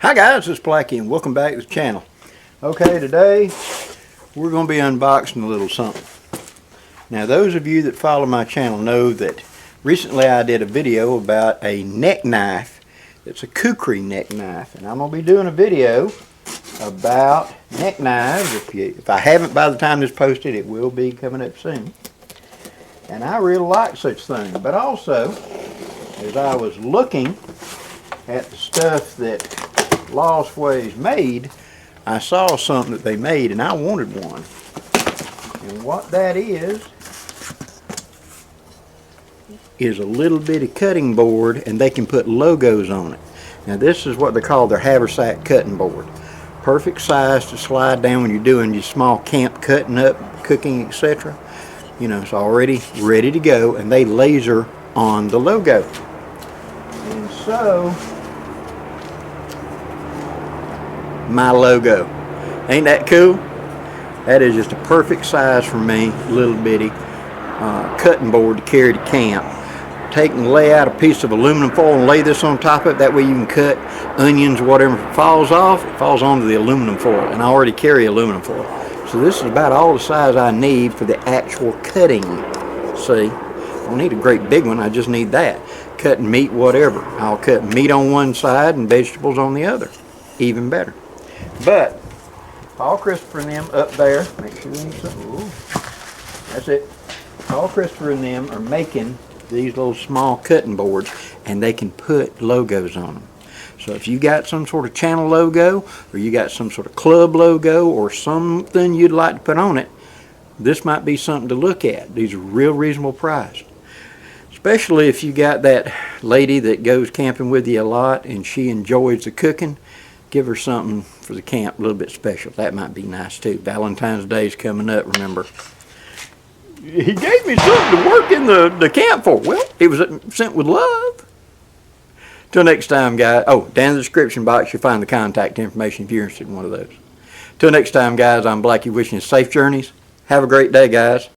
Hi guys, it's Blackie and welcome back to the channel. Okay, today we're going to be unboxing a little something. Now those of you that follow my channel know that recently I did a video about a neck knife. It's a kukri neck knife, and I'm going to be doing a video about neck knives. If I haven't by the time this posted, it will be coming up soon. And I really like such things, but also as I was looking at the stuff that LOSTWAYS made, I saw something that they made and I wanted one. And what that is a little bitty cutting board, and they can put logos on it. Now this is what they call their haversack cutting board. Perfect size to slide down when you're doing your small camp cutting up, cooking, etc. You know, it's already ready to go, and they laser on the logo. And so my logo. Ain't that cool? That is just a perfect size for me, little bitty cutting board to carry to camp. Take and lay out a piece of aluminum foil and lay this on top of it. That way you can cut onions, whatever falls off, it falls onto the aluminum foil. And I already carry aluminum foil. So this is about all the size I need for the actual cutting. See? I don't need a great big one, I just need that. Cutting meat, whatever. I'll cut meat on one side and vegetables on the other. Even better. But Paul Christopher and them up there, make sure we need something. Ooh, that's it. Paul Christopher and them are making these little small cutting boards, and they can put logos on them. So if you got some sort of channel logo, or you got some sort of club logo, or something you'd like to put on it, this might be something to look at. These are real reasonable price. Especially if you got that lady that goes camping with you a lot and she enjoys the cooking. Give her something for the camp a little bit special. That might be nice too. Valentine's Day is coming up, remember. He gave me something to work in the camp for. Well, it was sent with love. Till next time, guys. Oh, down in the description box you'll find the contact information if you're interested in one of those. Till next time, guys, I'm Blackie wishing you safe journeys. Have a great day, guys.